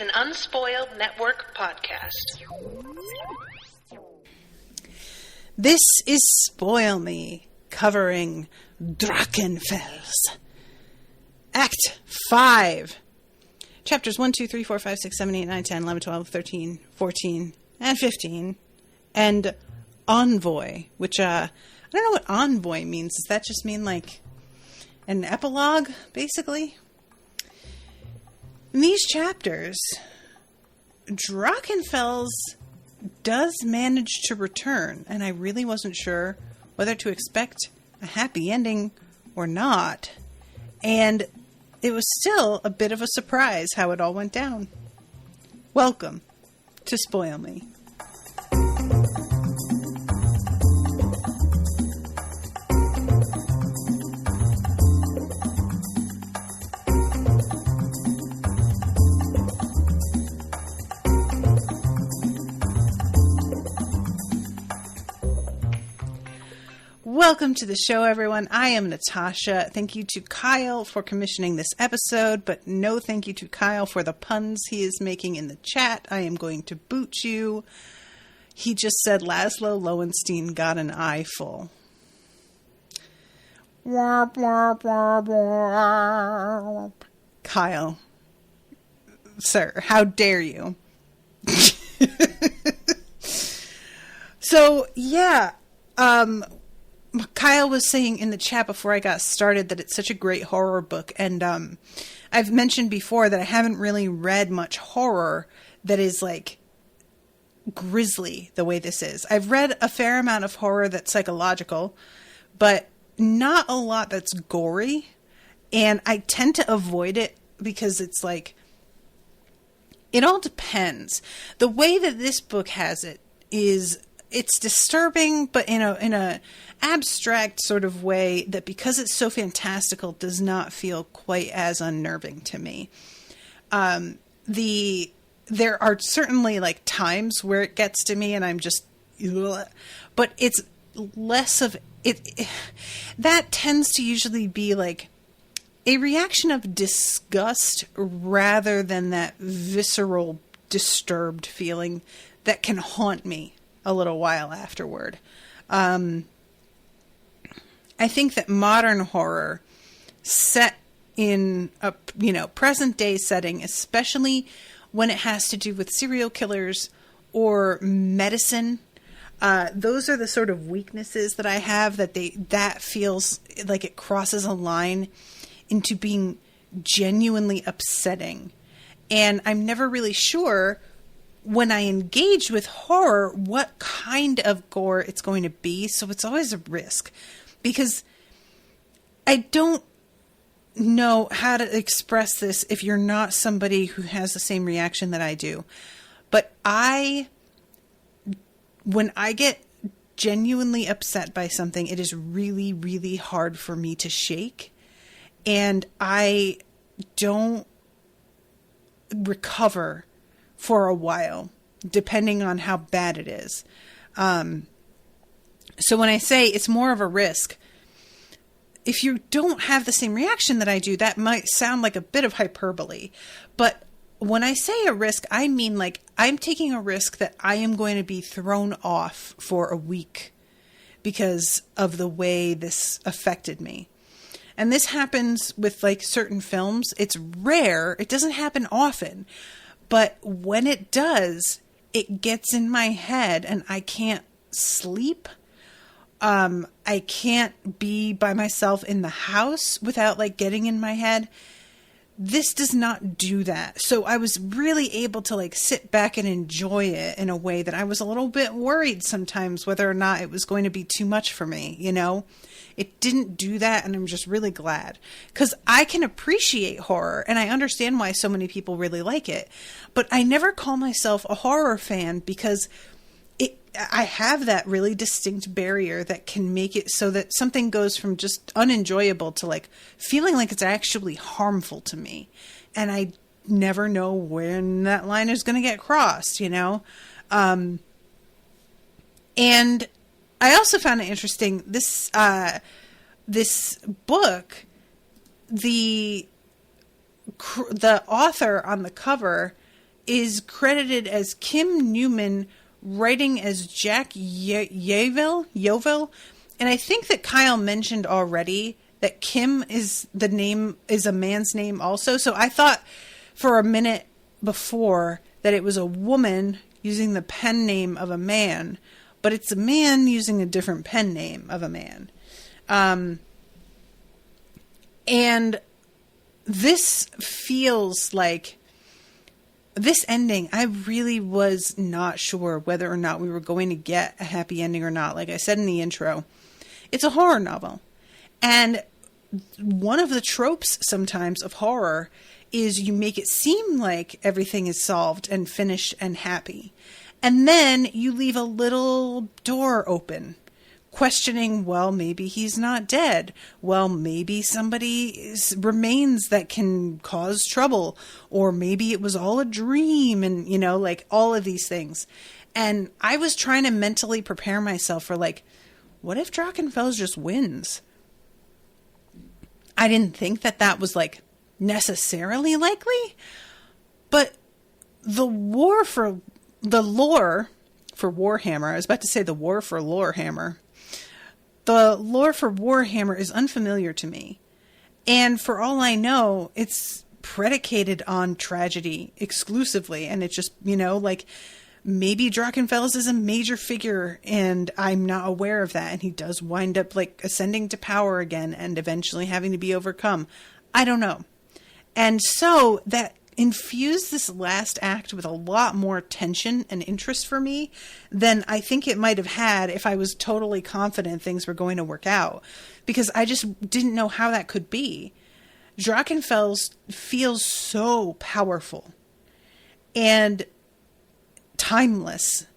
an Unspoiled Network podcast. This is Spoil Me, covering Drachenfels Act 5. Chapters 1, 2, 3, 4, 5, 6, 7, 8, 9, 10, 11, 12, 13, 14, and 15. And Envoy, which, I don't know what envoy means. Does that just mean, like, an epilogue, basically? In these chapters, Drachenfels does manage to return, and I really wasn't sure whether to expect a happy ending or not. And it was still a bit of a surprise how it all went down. Welcome to Spoil Me. Welcome to the show, everyone. I am Natasha. Thank you to Kyle for commissioning this episode, but no thank you to Kyle for the puns he is making in the chat. I am going to boot you. He just said Laszlo Lowenstein got an eyeful. Kyle, sir, how dare you? So, yeah, Kyle was saying in the chat before I got started that it's such a great horror book. And I've mentioned before that I haven't really read much horror that is like grisly the way this is. I've read a fair amount of horror that's psychological, but not a lot that's gory. And I tend to avoid it because it's like, it all depends. The way that this book has it is, it's disturbing, but in a abstract sort of way that, because it's so fantastical, does not feel quite as unnerving to me. There are certainly like times where it gets to me and I'm just, ugh, but it's less of it. That tends to usually be like a reaction of disgust rather than that visceral, disturbed feeling that can haunt me a little while afterward. I think that modern horror set in a present day setting, especially when it has to do with serial killers or medicine, those are the sort of weaknesses that I have, that feels like it crosses a line into being genuinely upsetting. And I'm never really sure when I engage with horror what kind of gore it's going to be. So it's always a risk, because I don't know how to express this if you're not somebody who has the same reaction that I do. But when I get genuinely upset by something, it is really, really hard for me to shake. And I don't recover for a while, depending on how bad it is. So when I say it's more of a risk, if you don't have the same reaction that I do, that might sound like a bit of hyperbole. But when I say a risk, I mean like I'm taking a risk that I am going to be thrown off for a week because of the way this affected me. And this happens with like certain films. It's rare. It doesn't happen often. But when it does, it gets in my head and I can't sleep. I can't be by myself in the house without like getting in my head. This does not do that. So I was really able to like sit back and enjoy it in a way that I was a little bit worried sometimes whether or not it was going to be too much for me, It didn't do that, and I'm just really glad. Because I can appreciate horror, and I understand why so many people really like it. But I never call myself a horror fan because I have that really distinct barrier that can make it so that something goes from just unenjoyable to like feeling like it's actually harmful to me. And I never know when that line is going to get crossed, And I also found it interesting, this book, the author on the cover is credited as Kim Newman, writing as Jack Yoville. And I think that Kyle mentioned already that Kim is a man's name also. So I thought for a minute before that it was a woman using the pen name of a man, but it's a man using a different pen name of a man. And this feels like this ending, I really was not sure whether or not we were going to get a happy ending or not. Like I said in the intro, it's a horror novel. And one of the tropes sometimes of horror is you make it seem like everything is solved and finished and happy. And then you leave a little door open, questioning, well, maybe he's not dead. Well, maybe somebody remains that can cause trouble. Or maybe it was all a dream, and, you know, like all of these things. And I was trying to mentally prepare myself for, like, what if Drachenfels just wins? I didn't think that that was, like, necessarily likely. But the lore for Warhammer, I was about to say the war for Lorehammer. The lore for Warhammer is unfamiliar to me. And for all I know, it's predicated on tragedy exclusively. And it's just, you know, like, maybe Drachenfels is a major figure and I'm not aware of that. And he does wind up, like, ascending to power again and eventually having to be overcome. I don't know. And so that infused this last act with a lot more tension and interest for me than I think it might have had if I was totally confident things were going to work out, because I just didn't know how that could be. Drachenfels feels so powerful and timeless.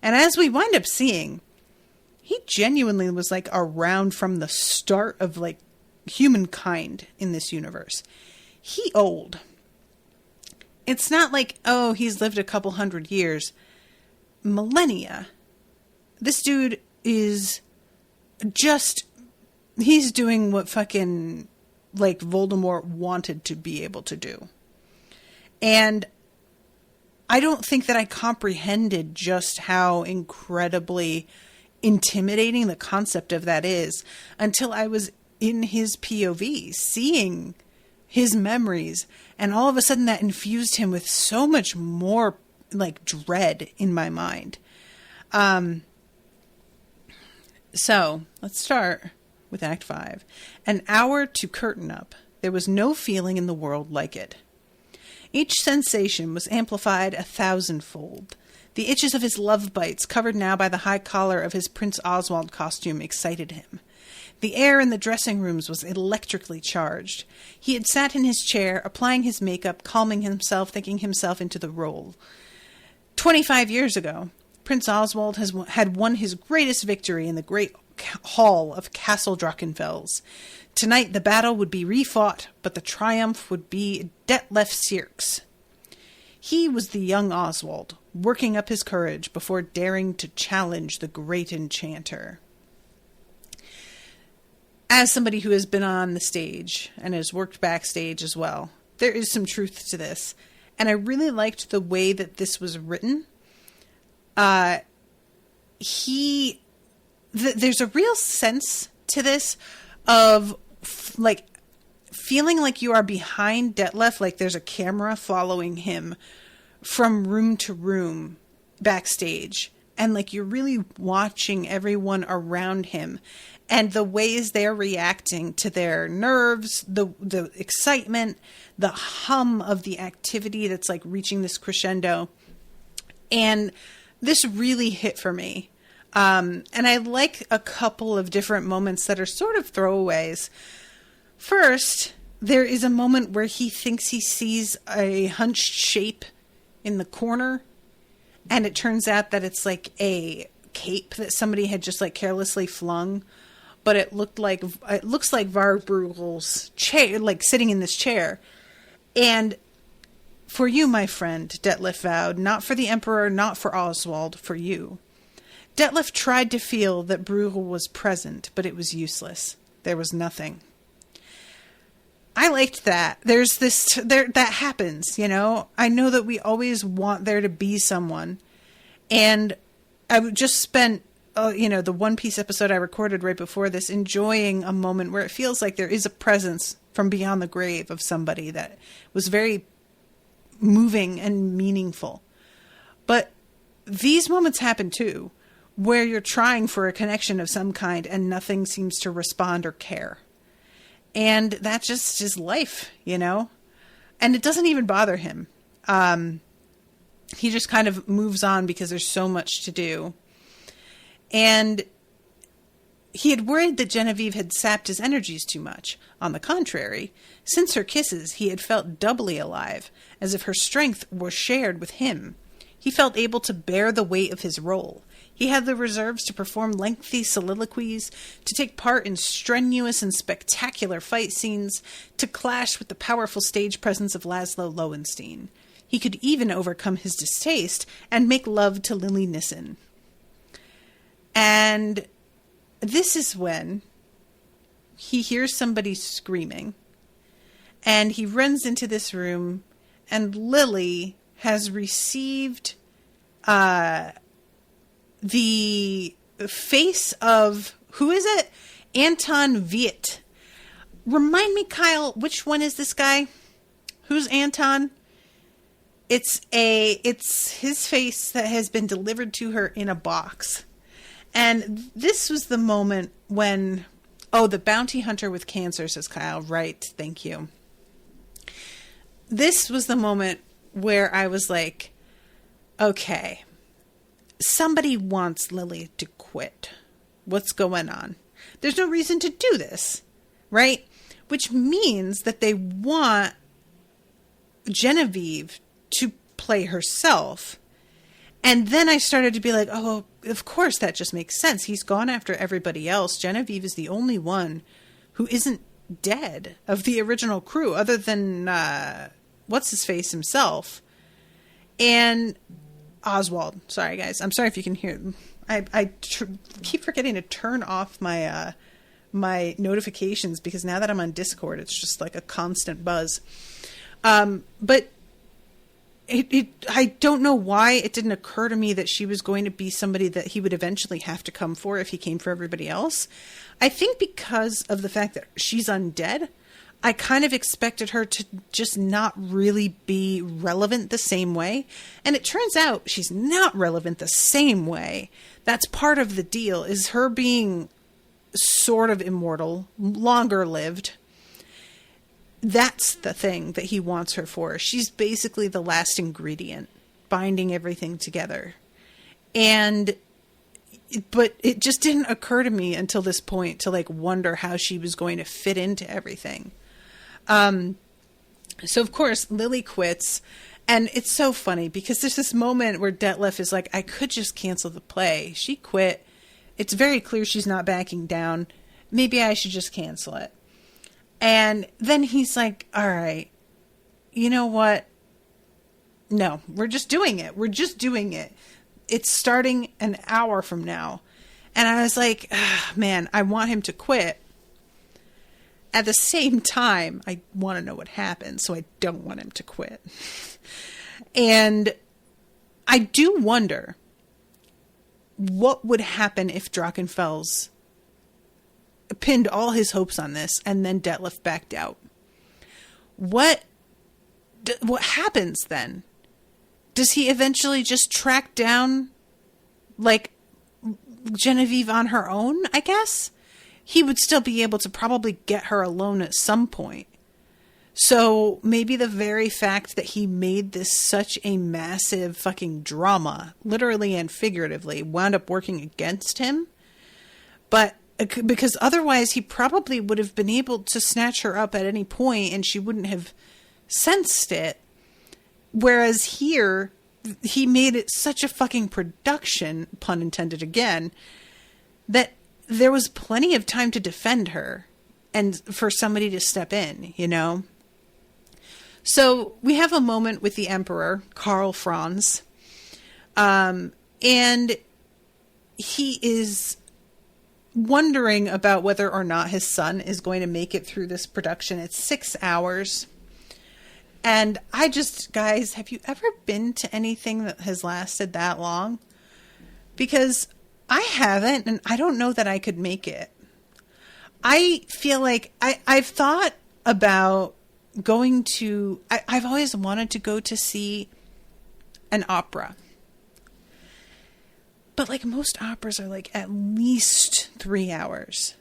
And as we wind up seeing, he genuinely was, like, around from the start of, like, humankind in this universe. He old. It's not like, oh, he's lived a couple hundred years. Millennia. This dude is just, he's doing what fucking, like, Voldemort wanted to be able to do. And I don't think that I comprehended just how incredibly intimidating the concept of that is until I was in his POV, seeing his memories, and all of a sudden that infused him with so much more, like, dread in my mind. So let's start with Act 5. An hour to curtain up. There was no feeling in the world like it. Each sensation was amplified 1,000-fold. The itches of his love bites, covered now by the high collar of his Prince Oswald costume, excited him. The air in the dressing rooms was electrically charged. He had sat in his chair, applying his makeup, calming himself, thinking himself into the role. 25 years ago, Prince Oswald had won his greatest victory in the great hall of Castle Drachenfels. Tonight the battle would be refought, but the triumph would be Detlef Sierks. He was the young Oswald, working up his courage before daring to challenge the great enchanter. As somebody who has been on the stage and has worked backstage as well, there is some truth to this. And I really liked the way that this was written. There's a real sense to this of, like, feeling like you are behind Detlef, like there's a camera following him from room to room backstage. And, like, you're really watching everyone around him and the ways they're reacting to their nerves, the excitement, the hum of the activity that's, like, reaching this crescendo. And this really hit for me. And I like a couple of different moments that are sort of throwaways. First, there is a moment where he thinks he sees a hunched shape in the corner. And it turns out that it's, like, a cape that somebody had just, like, carelessly flung. But it looks like Varbrugel's chair, like, sitting in this chair. And for you, my friend, Detlef vowed, not for the Emperor, not for Oswald, for you. Detlef tried to feel that Bruegel was present, but it was useless. There was nothing. I liked that. There's this, there, that happens, you know? I know that we always want there to be someone. And I just spent, you know, the One Piece episode I recorded right before this, enjoying a moment where it feels like there is a presence from beyond the grave of somebody that was very moving and meaningful. But these moments happen too, where you're trying for a connection of some kind and nothing seems to respond or care. And that just is life, you know? And it doesn't even bother him. He just kind of moves on because there's so much to do. And he had worried that Genevieve had sapped his energies too much. On the contrary, since her kisses, he had felt doubly alive, as if her strength were shared with him. He felt able to bear the weight of his role. He had the reserves to perform lengthy soliloquies, to take part in strenuous and spectacular fight scenes, to clash with the powerful stage presence of Laszlo Lowenstein. He could even overcome his distaste and make love to Lily Nissen. And this is when he hears somebody screaming, and he runs into this room, and Lily has received the face of, who is it? Anton Viet. Remind me, Kyle, which one is this guy? Who's Anton? It's his face that has been delivered to her in a box. And this was the moment when, the bounty hunter with cancer, says Kyle. Right. Thank you. This was the moment where I was like, okay, somebody wants Lily to quit. What's going on? There's no reason to do this, right? Which means that they want Genevieve to play herself. And then I started to be like, oh, of course that just makes sense. He's gone after everybody else. Genevieve is the only one who isn't dead of the original crew, other than what's-his-face himself. And Oswald. Sorry, guys. I'm sorry if you can hear. I keep forgetting to turn off my my notifications, because now that I'm on Discord, it's just like a constant buzz. But I don't know why it didn't occur to me that she was going to be somebody that he would eventually have to come for if he came for everybody else. I think because of the fact that she's undead, I kind of expected her to just not really be relevant the same way. And it turns out she's not relevant the same way. That's part of the deal, is her being sort of immortal, longer lived. That's the thing that he wants her for. She's basically the last ingredient, binding everything together. But it just didn't occur to me until this point to like wonder how she was going to fit into everything. So of course Lily quits, and it's so funny because there's this moment where Detlef is like, I could just cancel the play. She quit. It's very clear she's not backing down. Maybe I should just cancel it. And then he's like, all right, you know what? No, we're just doing it. We're just doing it. It's starting an hour from now. And I was like, man, I want him to quit. At the same time, I want to know what happened, so I don't want him to quit. And I do wonder what would happen if Drachenfels pinned all his hopes on this and then Detlef backed out. What happens then? Does he eventually just track down, like, Genevieve on her own, I guess? He would still be able to probably get her alone at some point. So maybe the very fact that he made this such a massive fucking drama, literally and figuratively, wound up working against him. But because otherwise he probably would have been able to snatch her up at any point and she wouldn't have sensed it. Whereas here, he made it such a fucking production, pun intended again, that there was plenty of time to defend her and for somebody to step in, you know? So we have a moment with the Emperor, Karl Franz, and he is wondering about whether or not his son is going to make it through this production. It's 6 hours. And guys, have you ever been to anything that has lasted that long? Because I haven't, and I don't know that I could make it. I feel like I've thought about going to, I've always wanted to go to see an opera. But like most operas are like at least 3 hours.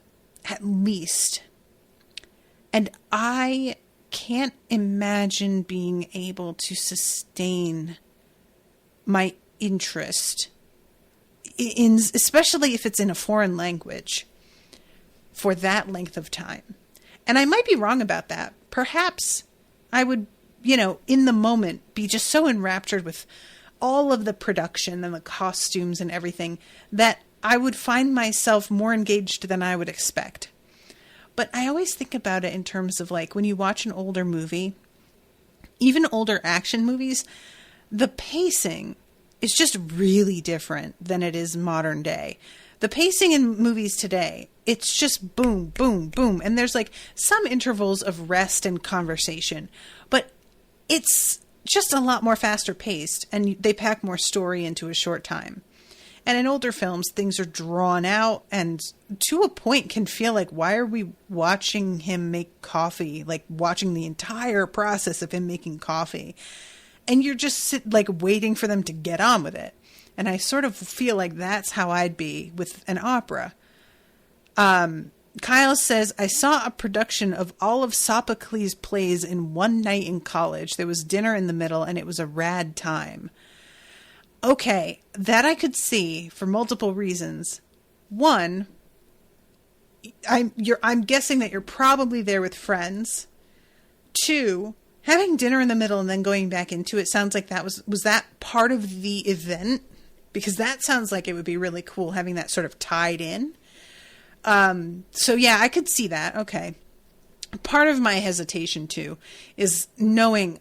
At least. And I can't imagine being able to sustain my interest in, especially if it's in a foreign language, for that length of time. And I might be wrong about that. Perhaps I would, in the moment be just so enraptured with all of the production and the costumes and everything that I would find myself more engaged than I would expect. But I always think about it in terms of like when you watch an older movie, even older action movies, the pacing is just really different than it is modern day. The pacing in movies today, it's just boom, boom, boom. And there's like some intervals of rest and conversation, but it's just a lot more faster paced and they pack more story into a short time. And in older films, things are drawn out and to a point can feel like, why are we watching him make coffee? Like watching the entire process of him making coffee. And you're just waiting for them to get on with it. And I sort of feel like that's how I'd be with an opera. Kyle says, I saw a production of all of Sophocles' plays in one night in college. There was dinner in the middle and it was a rad time. Okay, that I could see for multiple reasons. One, I'm guessing that you're probably there with friends. Two, having dinner in the middle and then going back into it sounds like that was that part of the event? Because that sounds like it would be really cool having that sort of tied in. So yeah, I could see that. Okay. Part of my hesitation too is knowing,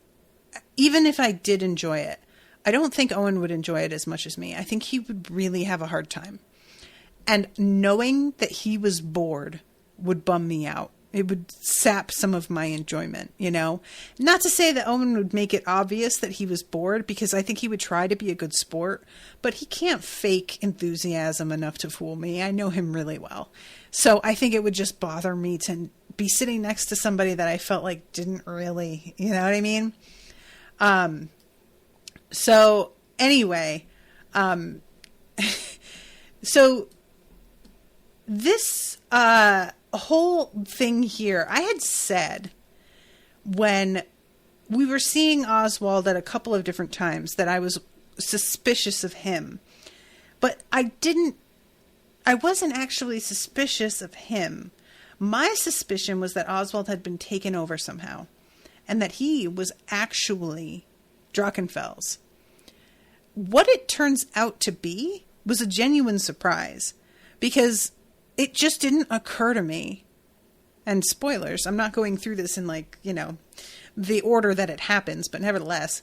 even if I did enjoy it, I don't think Owen would enjoy it as much as me. I think he would really have a hard time. And knowing that he was bored would bum me out. It would sap some of my enjoyment, Not to say that Owen would make it obvious that he was bored, because I think he would try to be a good sport, but he can't fake enthusiasm enough to fool me. I know him really well. So I think it would just bother me to be sitting next to somebody that I felt like didn't really, you know what I mean? So anyway, so this whole thing here, I had said when we were seeing Oswald at a couple of different times that I was suspicious of him, but I wasn't actually suspicious of him. My suspicion was that Oswald had been taken over somehow and that he was actually Drachenfels. What it turns out to be was a genuine surprise, because it just didn't occur to me. And spoilers, I'm not going through this in the order that it happens, but nevertheless,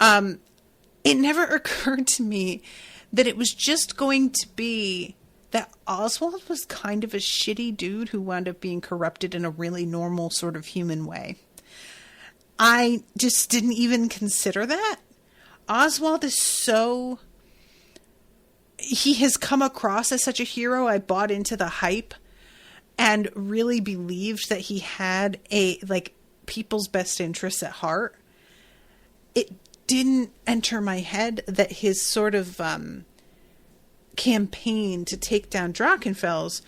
it never occurred to me that it was just going to be that Oswald was kind of a shitty dude who wound up being corrupted in a really normal sort of human way. I just didn't even consider that. Oswald is he has come across as such a hero. I bought into the hype and really believed that he had people's best interests at heart. It didn't enter my head that his sort of campaign to take down Drachenfels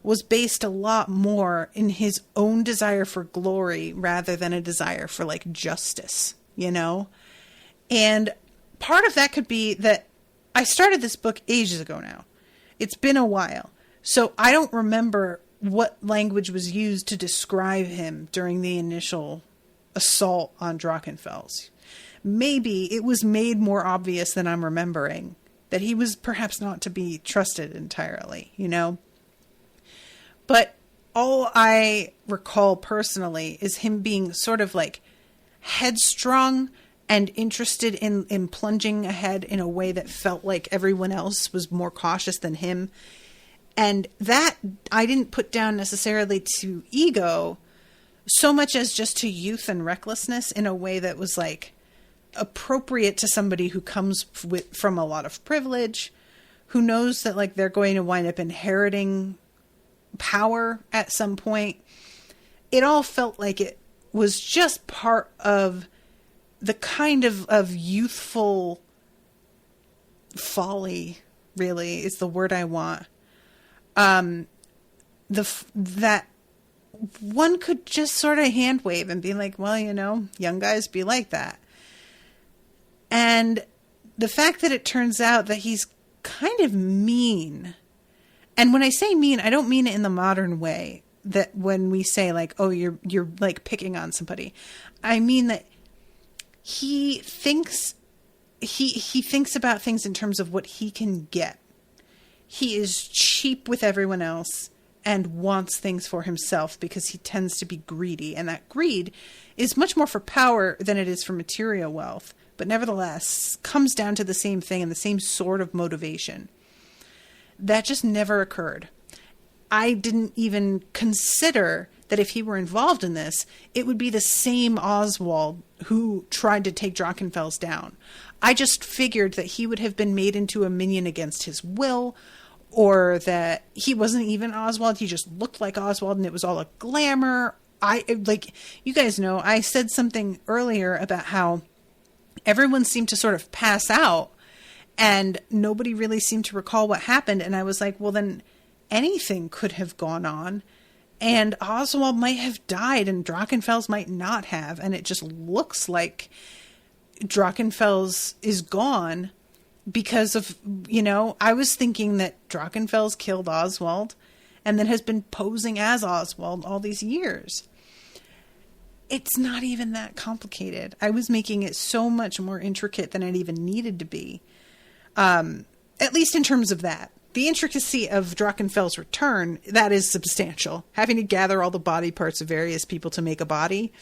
was based a lot more in his own desire for glory rather than a desire for justice, And part of that could be that I started this book ages ago now. It's been a while. So I don't remember what language was used to describe him during the initial assault on Drachenfels. Maybe it was made more obvious than I'm remembering, that he was perhaps not to be trusted entirely, But all I recall personally is him being sort of headstrong and interested in plunging ahead in a way that felt like everyone else was more cautious than him. And that I didn't put down necessarily to ego so much as just to youth and recklessness in a way that was like appropriate to somebody who comes from a lot of privilege, who knows that like they're going to wind up inheriting power at some point. It all felt like it was just part of the kind of youthful folly, really, is the word I want. That one could just sort of hand wave and be like, well, you know, young guys be like that. And the fact that it turns out that he's kind of mean. And when I say mean, I don't mean it in the modern way that when we say like, oh, you're like picking on somebody. I mean that he thinks about things in terms of what he can get. He is cheap with everyone else and wants things for himself because he tends to be greedy. And that greed is much more for power than it is for material wealth, but nevertheless comes down to the same thing and the same sort of motivation. That just never occurred. I didn't even consider that if he were involved in this, it would be the same Oswald who tried to take Drachenfels down. I just figured that he would have been made into a minion against his will, or that he wasn't even Oswald. He just looked like Oswald and it was all a glamour. Like, you guys know, I said something earlier about how everyone seemed to sort of pass out and nobody really seemed to recall what happened. And I was like, well, then anything could have gone on and Oswald might have died and Drachenfels might not have. And it just looks like Drachenfels is gone because of, you know, I was thinking that Drachenfels killed Oswald and then has been posing as Oswald all these years. It's not even that complicated. I was making it so much more intricate than it even needed to be. At least in terms of that. The intricacy of Drachenfels' return, that is substantial. Having to gather all the body parts of various people to make a body,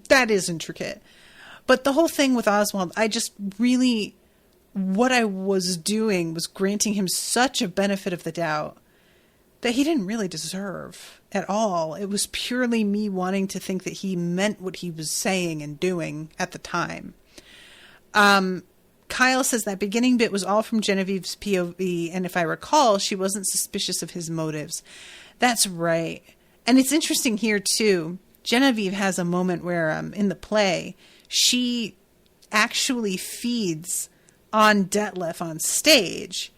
that is intricate. But the whole thing with Oswald, I just really, what I was doing was granting him such a benefit of the doubt that he didn't really deserve at all. It was purely me wanting to think that he meant what he was saying and doing at the time. Kyle says that beginning bit was all from Genevieve's POV, and if I recall, she wasn't suspicious of his motives. That's right. And it's interesting here, too. Genevieve has a moment where, in the play, she actually feeds on Detlef on stage,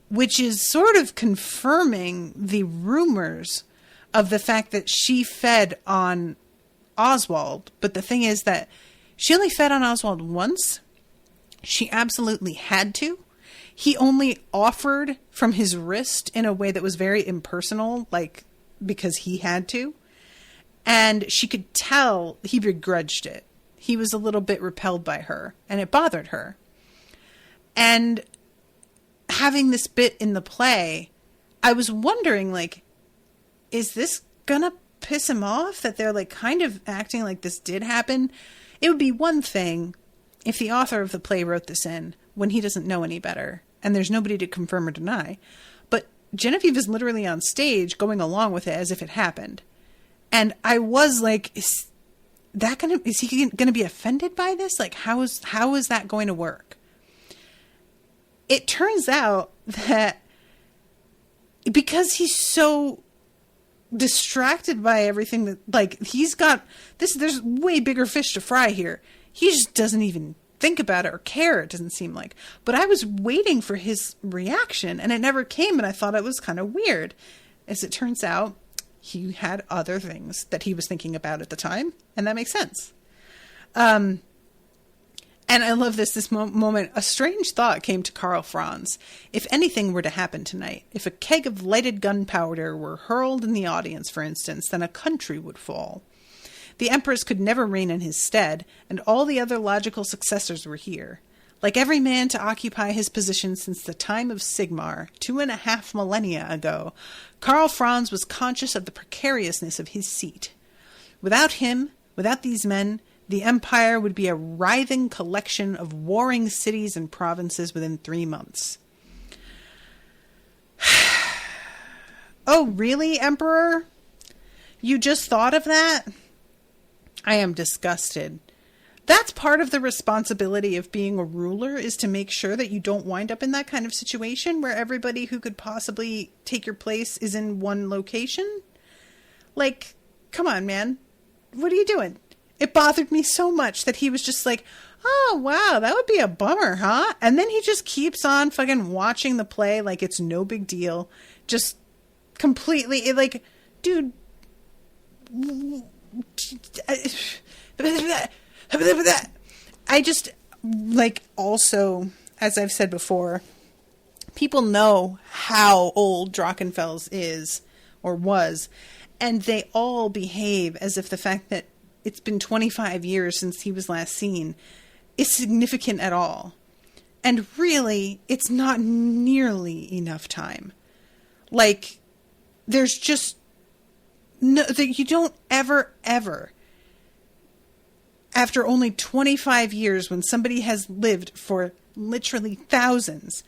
which is sort of confirming the rumors of the fact that she fed on Oswald. But the thing is that she only fed on Oswald once. She absolutely had to. He only offered from his wrist in a way that was very impersonal, like because he had to. And she could tell he begrudged it. He was a little bit repelled by her, and it bothered her. And having this bit in the play, I was wondering, like, is this gonna piss him off that they're like kind of acting like this did happen? It would be one thing if the author of the play wrote this in when he doesn't know any better and there's nobody to confirm or deny. But Genevieve is literally on stage going along with it as if it happened. And I was like, is he going to be offended by this? Like, how is that going to work? It turns out that because he's so distracted by everything that, like, he's got this, there's way bigger fish to fry here. He just doesn't even think about it or care, it doesn't seem like. But I was waiting for his reaction, and it never came, and I thought it was kind of weird. As it turns out, he had other things that he was thinking about at the time, and that makes sense. And I love this moment. A strange thought came to Karl Franz. If anything were to happen tonight, if a keg of lighted gunpowder were hurled in the audience, for instance, then a country would fall. The Empress could never reign in his stead, and all the other logical successors were here. Like every man to occupy his position since the time of Sigmar, 2.5 millennia ago, Karl Franz was conscious of the precariousness of his seat. Without him, without these men, the empire would be a writhing collection of warring cities and provinces within 3 months. Oh, really, Emperor? You just thought of that? I am disgusted. That's part of the responsibility of being a ruler, is to make sure that you don't wind up in that kind of situation where everybody who could possibly take your place is in one location. Like, come on, man. What are you doing? It bothered me so much that he was just like, oh, wow, that would be a bummer, huh? And then he just keeps on fucking watching the play like it's no big deal. Just completely, like, dude. I just, like, also, as I've said before, people know how old Drachenfels is, or was, and they all behave as if the fact that it's been 25 years since he was last seen is significant at all. And really, it's not nearly enough time. Like, there's just no, that you don't ever, after only 25 years, when somebody has lived for literally thousands,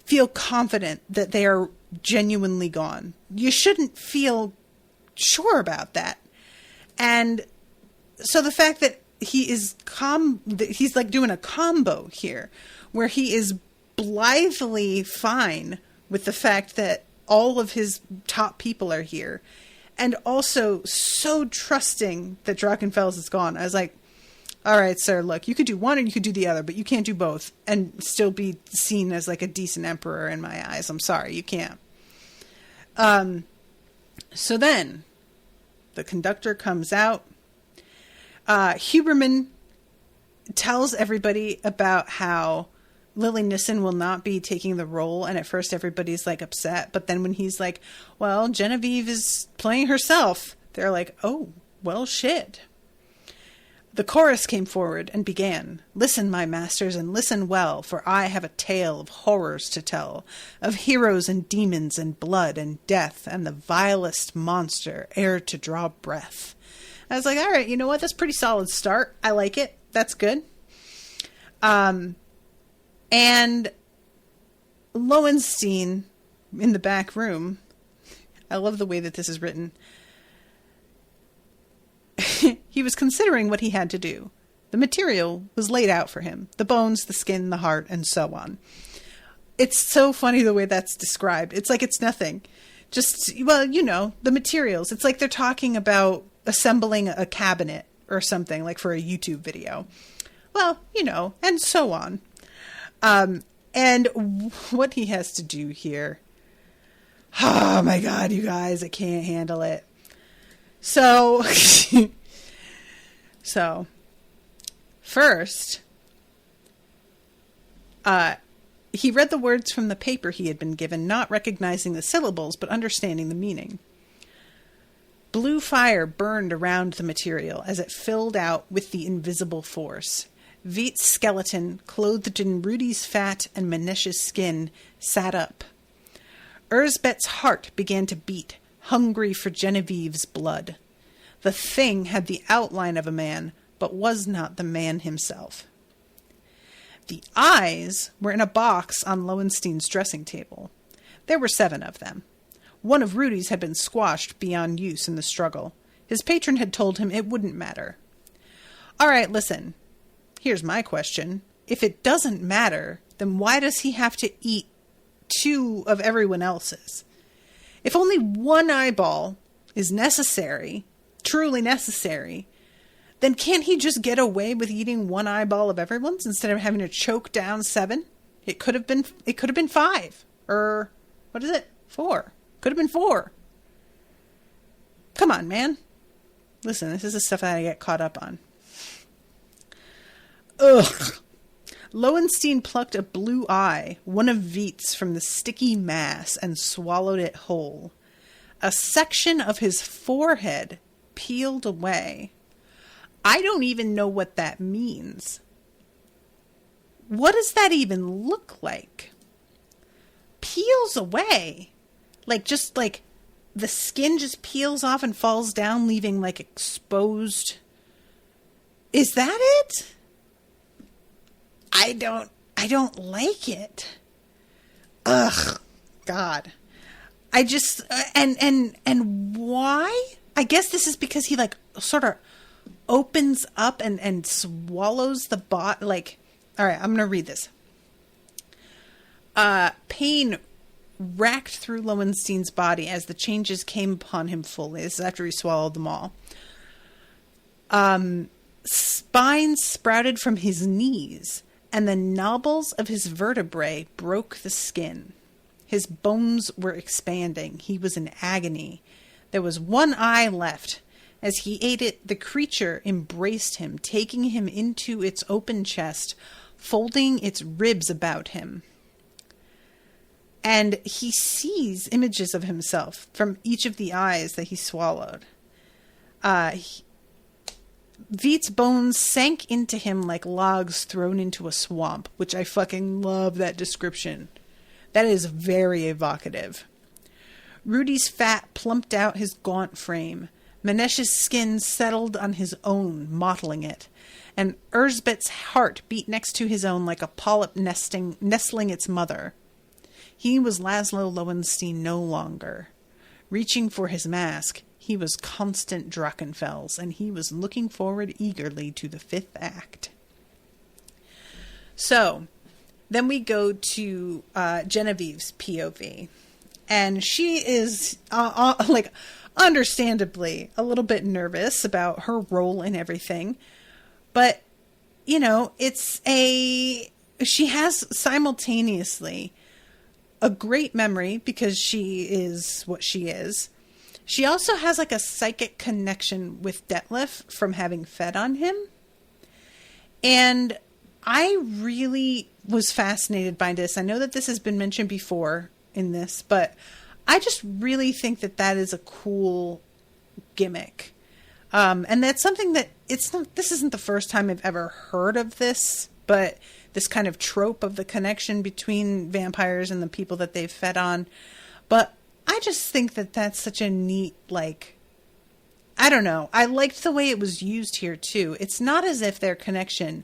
feel confident that they are genuinely gone. You shouldn't feel sure about that. And so the fact that he is he's like doing a combo here, where he is blithely fine with the fact that all of his top people are here, and also so trusting that Drachenfels is gone. I was like, all right, sir, look, you could do one and you could do the other, but you can't do both and still be seen as like a decent emperor in my eyes. I'm sorry, you can't. So then the conductor comes out. Huberman tells everybody about how Lily Nissen will not be taking the role, and at first everybody's like upset, but then when he's like, well, Genevieve is playing herself, they're like, oh, well, shit. The chorus came forward and began, listen, my masters, and listen well, for I have a tale of horrors to tell, of heroes and demons and blood and death, and the vilest monster e'er to draw breath. I was like, all right, you know what? That's a pretty solid start. I like it. That's good. And Lowenstein in the back room, I love the way that this is written. He was considering what he had to do. The material was laid out for him. The bones, the skin, the heart, and so on. It's so funny the way that's described. It's like it's nothing. Just, well, you know, the materials. It's like they're talking about assembling a cabinet or something, like for a YouTube video. Well, you know, and so on. And what he has to do here. Oh my God, you guys, I can't handle it. So, first, he read the words from the paper he had been given, not recognizing the syllables, but understanding the meaning. Blue fire burned around the material as it filled out with the invisible force. Veet's skeleton, clothed in Rudy's fat and Manish's skin, sat up. Erzbet's heart began to beat, hungry for Genevieve's blood. The thing had the outline of a man, but was not the man himself. The eyes were in a box on Lowenstein's dressing table. There were 7 of them. One of Rudy's had been squashed beyond use in the struggle. His patron had told him it wouldn't matter. All right, listen. Here's my question. If it doesn't matter, then why does he have to eat 2 of everyone else's? If only one eyeball is necessary, truly necessary, then can't he just get away with eating 1 eyeball of everyone's instead of having to choke down 7? It could have been 5. Or, what is it? 4. Could have been 4. Come on, man. Listen, this is the stuff that I get caught up on. Ugh. Lowenstein plucked a blue eye, one of Veet's, from the sticky mass and swallowed it whole. A section of his forehead peeled away. I don't even know what that means. What does that even look like? Peels away? Like, just like the skin just peels off and falls down, leaving like exposed. Is that it? I don't like it. Ugh, God. I just and why? I guess this is because he like sort of opens up and swallows the bot. Like, all right, I'm gonna read this. Pain racked through Lowenstein's body as the changes came upon him fully. This is after he swallowed them all. Spines sprouted from his knees, and the knobbles of his vertebrae broke the skin. His bones were expanding. He was in agony. There was one eye left. As he ate it, the creature embraced him, taking him into its open chest, folding its ribs about him. And he sees images of himself from each of the eyes that he swallowed. Veet's bones sank into him like logs thrown into a swamp, which I fucking love that description. That is very evocative. Rudy's fat plumped out his gaunt frame. Manesh's skin settled on his own, mottling it. And Erzbet's heart beat next to his own like a polyp nestling its mother. He was Laszlo Lowenstein no longer. Reaching for his mask, he was constant Drachenfels, and he was looking forward eagerly to the 5th act. So, then we go to Genevieve's POV. And she is, like, understandably a little bit nervous about her role in everything. But, you know, she has simultaneously a great memory because she is what she is. She also has like a psychic connection with Detlef from having fed on him. And I really was fascinated by this. I know that this has been mentioned before in this, but I just really think that that is a cool gimmick. And that's something that this isn't the first time I've ever heard of this, but this kind of trope of the connection between vampires and the people that they've fed on. But I just think that that's such a neat, like, I don't know. I liked the way it was used here too. It's not as if their connection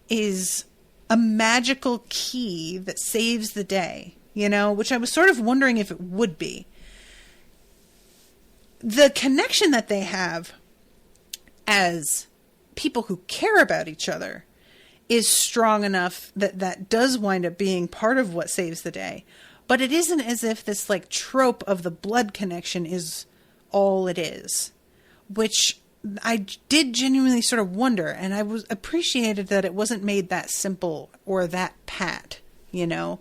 is a magical key that saves the day, you know, which I was sort of wondering if it would be. The connection that they have as people who care about each other is strong enough that that does wind up being part of what saves the day. But it isn't as if this like trope of the blood connection is all it is, which I did genuinely sort of wonder, and I was appreciated that it wasn't made that simple or that pat, you know.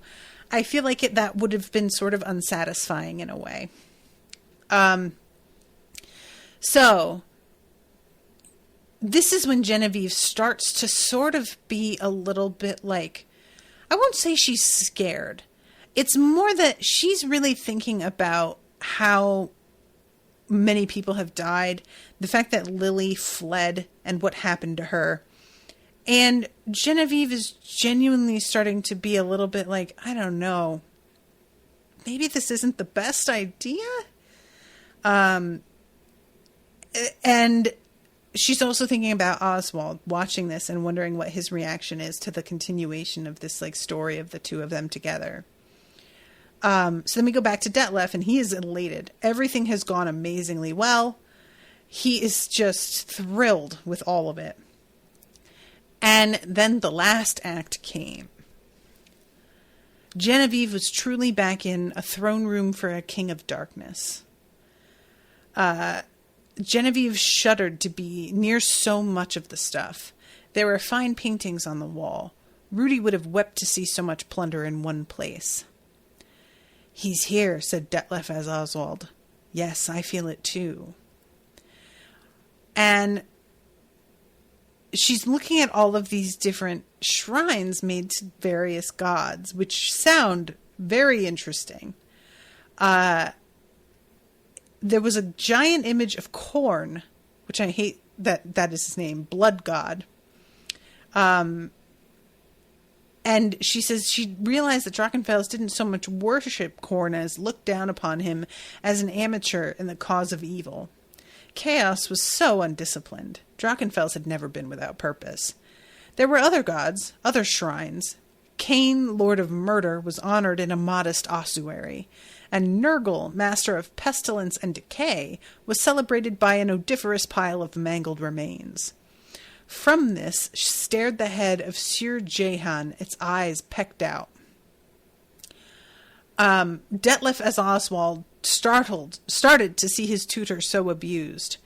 I feel like that would have been sort of unsatisfying in a way. So this is when Genevieve starts to sort of be a little bit like, I won't say she's scared. It's more that she's really thinking about how many people have died, the fact that Lily fled and what happened to her. And Genevieve is genuinely starting to be a little bit like, I don't know, maybe this isn't the best idea. And she's also thinking about Oswald watching this and wondering what his reaction is to the continuation of this like story of the two of them together. So then we go back to Detlef, and he is elated. Everything has gone amazingly well. He is just thrilled with all of it. And then the last act came. Genevieve was truly back in a throne room for a king of darkness. Genevieve shuddered to be near so much of the stuff. There were fine paintings on the wall. Rudy would have wept to see so much plunder in one place. "He's here," said Detlef as Oswald. "Yes, I feel it too." And she's looking at all of these different shrines made to various gods, which sound very interesting. There was a giant image of Korn, which I hate that is his name, blood god. And she says she realized that Drachenfels didn't so much worship Korn as look down upon him as an amateur in the cause of evil. Chaos was so undisciplined. Drachenfels had never been without purpose. There were other gods, other shrines. Cain, Lord of Murder, was honored in a modest ossuary, and Nurgle, master of pestilence and decay, was celebrated by an odoriferous pile of mangled remains. From this stared the head of Sir Jehan, its eyes pecked out. Detlef as Oswald started to see his tutor so abused,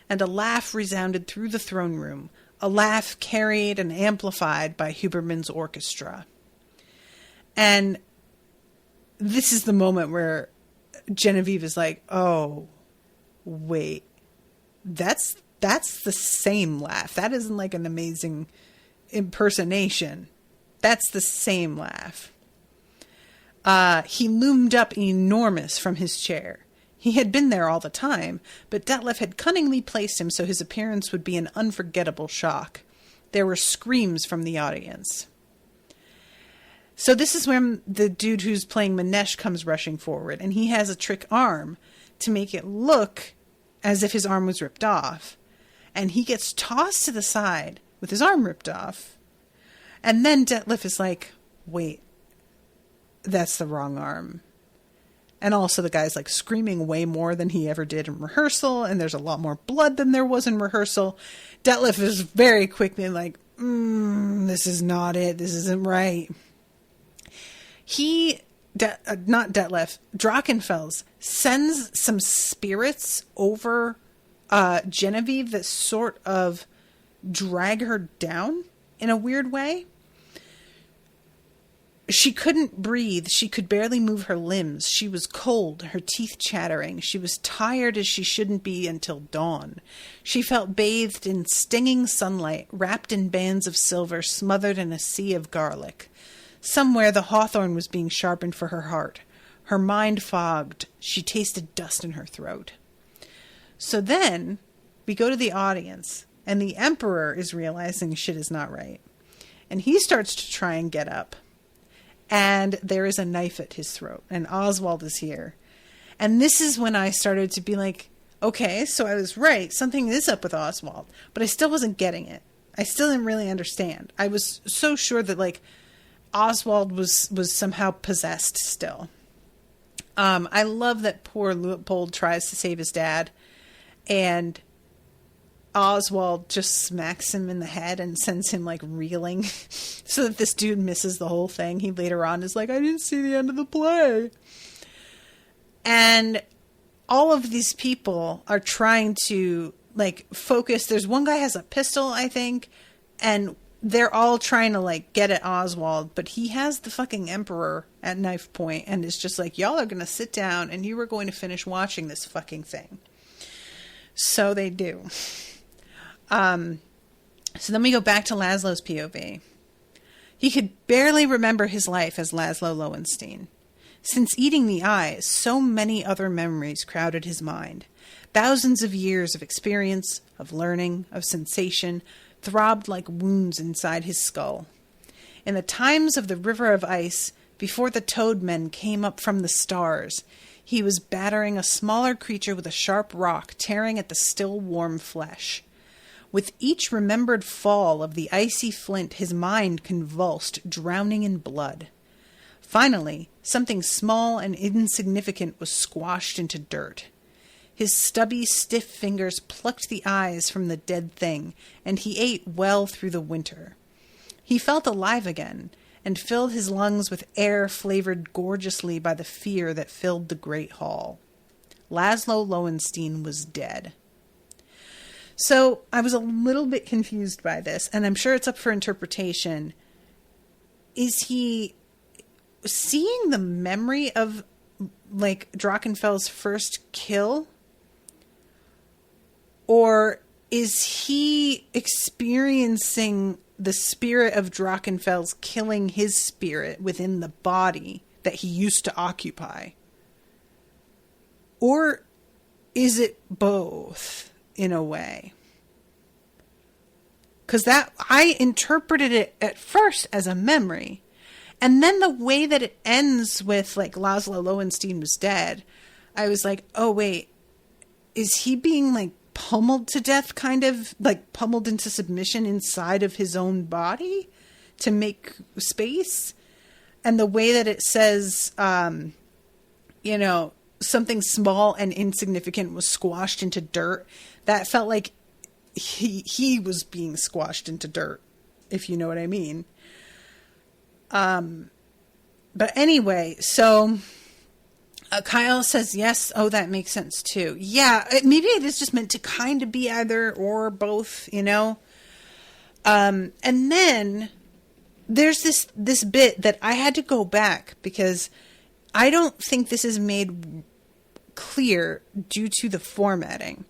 and a laugh resounded through the throne room, a laugh carried and amplified by Huberman's orchestra. And this is the moment where Genevieve is like, oh, wait, that's the same laugh. That isn't like an amazing impersonation. That's the same laugh. He loomed up enormous from his chair. He had been there all the time, but Detlef had cunningly placed him so his appearance would be an unforgettable shock. There were screams from the audience. So this is when the dude who's playing Manesh comes rushing forward, and he has a trick arm to make it look as if his arm was ripped off. And he gets tossed to the side with his arm ripped off. And then Detlef is like, wait, that's the wrong arm. And also the guy's like screaming way more than he ever did in rehearsal. And there's a lot more blood than there was in rehearsal. Detlef is very quickly like, this is not it. This isn't right. Not Detlef, Drachenfels sends some spirits over Genevieve that sort of drag her down in a weird way. She couldn't breathe. She could barely move her limbs. She was cold, her teeth chattering. She was tired as she shouldn't be until dawn. She felt bathed in stinging sunlight, wrapped in bands of silver, smothered in a sea of garlic. Somewhere the hawthorn was being sharpened for her heart. Her mind fogged. She tasted dust in her throat. So then we go to the audience, and the Emperor is realizing shit is not right. And he starts to try and get up. And there is a knife at his throat, and Oswald is here. And this is when I started to be like, okay, so I was right. Something is up with Oswald. But I still wasn't getting it. I still didn't really understand. I was so sure that, like, Oswald was somehow possessed still. I love that poor Leopold tries to save his dad, and Oswald just smacks him in the head and sends him like reeling so that this dude misses the whole thing. He later on is like, I didn't see the end of the play. And all of these people are trying to like focus. There's one guy has a pistol, I think, and they're all trying to like get at Oswald, but he has the fucking Emperor at knife point and is just like, y'all are going to sit down and you are going to finish watching this fucking thing. So they do. So then we go back to Laszlo's POV. He could barely remember his life as Laszlo Lowenstein. Since eating the eyes, so many other memories crowded his mind. Thousands of years of experience, of learning, of sensation, throbbed like wounds inside his skull. In the times of the River of Ice, before the Toad Men came up from the stars, he was battering a smaller creature with a sharp rock, tearing at the still warm flesh. With each remembered fall of the icy flint, his mind convulsed, drowning in blood. Finally, something small and insignificant was squashed into dirt. His stubby, stiff fingers plucked the eyes from the dead thing, and he ate well through the winter. He felt alive again, and filled his lungs with air flavored gorgeously by the fear that filled the great hall. Laszlo Lowenstein was dead. So I was a little bit confused by this, and I'm sure it's up for interpretation. Is he seeing the memory of, like, Drachenfels' first kill? Or is he experiencing the spirit of Drachenfels killing his spirit within the body that he used to occupy? Or is it both? In a way, because that I interpreted it at first as a memory, and then the way that it ends with like Laszlo Lowenstein was dead, I was like, oh wait, is he being like pummeled to death, kind of like pummeled into submission inside of his own body to make space? And the way that it says something small and insignificant was squashed into dirt. That felt like he was being squashed into dirt, if you know what I mean. But anyway, so Kyle says yes. Oh, that makes sense too. Yeah, maybe it is just meant to kind of be either or both, And then there's this bit that I had to go back because I don't think this is made clear due to the formatting.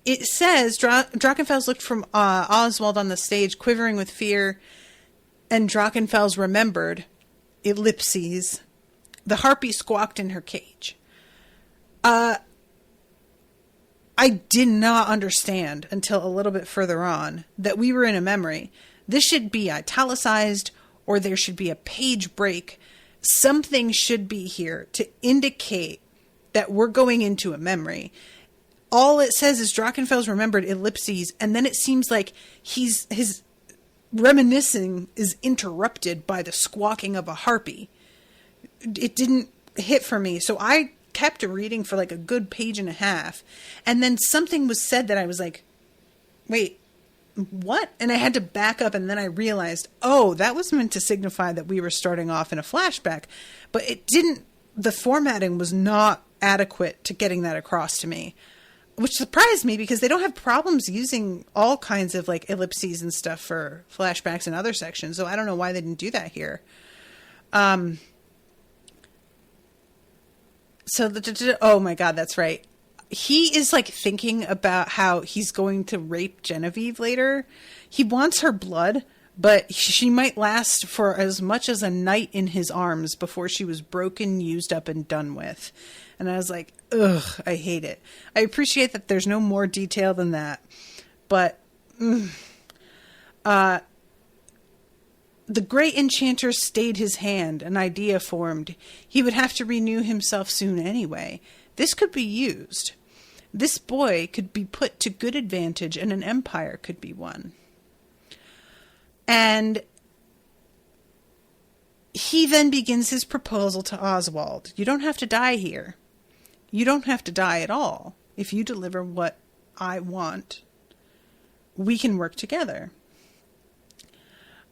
It says Drachenfels looked from Oswald on the stage, quivering with fear, and Drachenfels remembered, ellipses, the harpy squawked in her cage. I did not understand until a little bit further on that we were in a memory. This should be italicized, or there should be a page break. Something should be here to indicate that we're going into a memory. All it says is Drachenfels remembered, ellipses, and then it seems like his reminiscing is interrupted by the squawking of a harpy. It didn't hit for me, so I kept reading for like a good page and a half, and then something was said that I was like, wait, what? And I had to back up, and then I realized, oh, that was meant to signify that we were starting off in a flashback, but it didn't, the formatting was not adequate to getting that across to me, which surprised me because they don't have problems using all kinds of like ellipses and stuff for flashbacks and other sections. So I don't know why they didn't do that here. Oh my God, that's right. He is like thinking about how he's going to rape Genevieve later. He wants her blood, but she might last for as much as a night in his arms before she was broken, used up, and done with. And I was like, ugh, I hate it. I appreciate that there's no more detail than that. But the great enchanter stayed his hand. An idea formed. He would have to renew himself soon anyway. This could be used. This boy could be put to good advantage, and an empire could be won. And he then begins his proposal to Oswald. You don't have to die here. You don't have to die at all. If you deliver what I want, we can work together.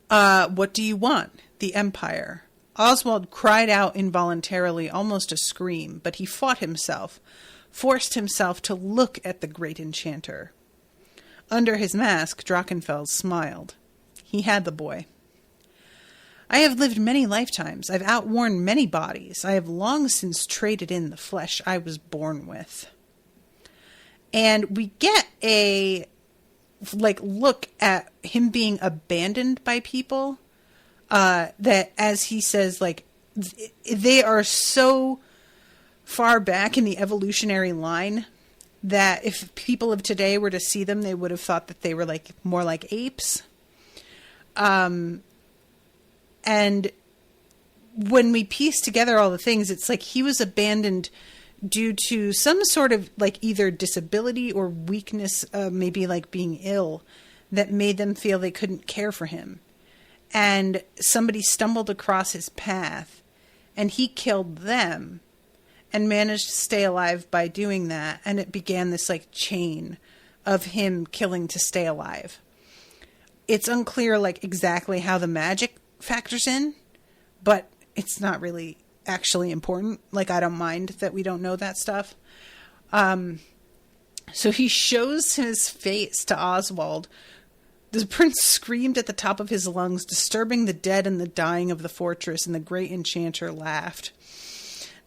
What do you want? The Empire. Oswald cried out involuntarily, almost a scream, but he fought himself, forced himself to look at the great enchanter. Under his mask, Drachenfels smiled. He had the boy. I have lived many lifetimes. I've outworn many bodies. I have long since traded in the flesh I was born with. And we get a look at him being abandoned by people. That, as he says, they are so far back in the evolutionary line that if people of today were to see them, they would have thought that they were more like apes. And when we piece together all the things, it's like he was abandoned due to some sort of either disability or weakness, maybe being ill, that made them feel they couldn't care for him. And somebody stumbled across his path and he killed them and managed to stay alive by doing that. And it began this chain of him killing to stay alive. It's unclear exactly how the magic factors in, but it's not really actually important. I don't mind that we don't know that stuff. So he shows his face to Oswald. The prince screamed at the top of his lungs, disturbing the dead and the dying of the fortress, and the great enchanter laughed.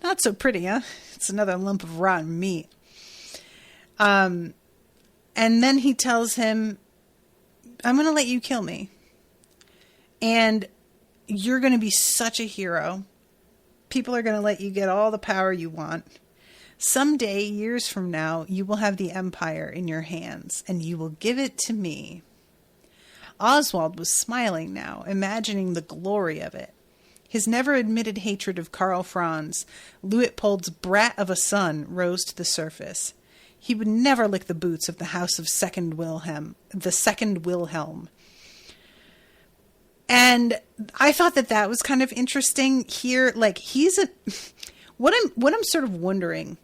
Not so pretty, huh? It's another lump of rotten meat. And then he tells him, I'm going to let you kill me. And you're going to be such a hero. People are going to let you get all the power you want. Someday, years from now, you will have the empire in your hands, and you will give it to me. Oswald was smiling now, imagining the glory of it. His never-admitted hatred of Karl Franz, Luitpold's brat of a son, rose to the surface. He would never lick the boots of the house of the second Wilhelm. And I thought that was kind of interesting here. what I'm sort of wondering,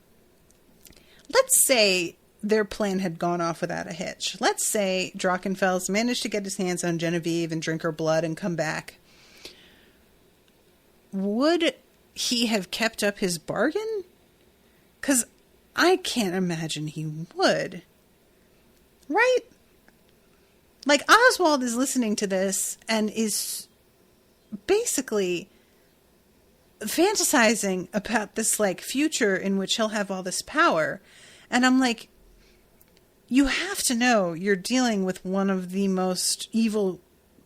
let's say their plan had gone off without a hitch. Let's say Drachenfels managed to get his hands on Genevieve and drink her blood and come back. Would he have kept up his bargain? Because I can't imagine he would. Right? Like, Oswald is listening to this and is basically fantasizing about this, like, future in which he'll have all this power. And I'm like, you have to know you're dealing with one of the most evil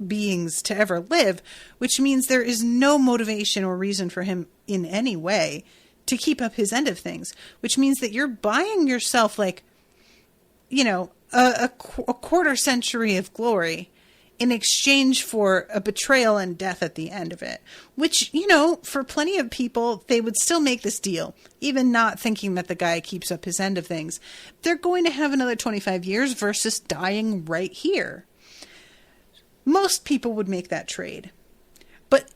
beings to ever live, which means there is no motivation or reason for him in any way to keep up his end of things, which means that you're buying yourself, like, you know, a quarter century of glory in exchange for a betrayal and death at the end of it, which, you know, for plenty of people, they would still make this deal, even not thinking that the guy keeps up his end of things. They're going to have another 25 years versus dying right here. Most people would make that trade. But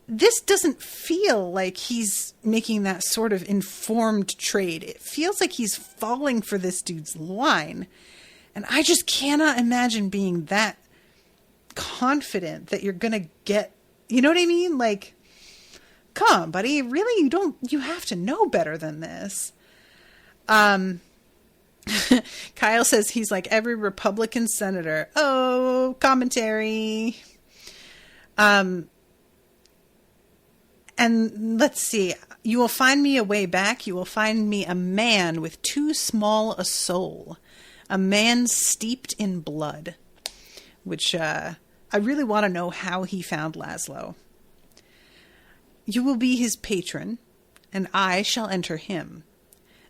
this doesn't feel like he's making that sort of informed trade. It feels like he's falling for this dude's line. And I just cannot imagine being that confident that you're going to get, you know what I mean? Like, come on, buddy. Really? You have to know better than this. Kyle says he's like every Republican senator. Oh, commentary. And let's see. You will find me a way back. You will find me a man with too small a soul. A man steeped in blood. Which, I really want to know how he found Laszlo. You will be his patron, and I shall enter him.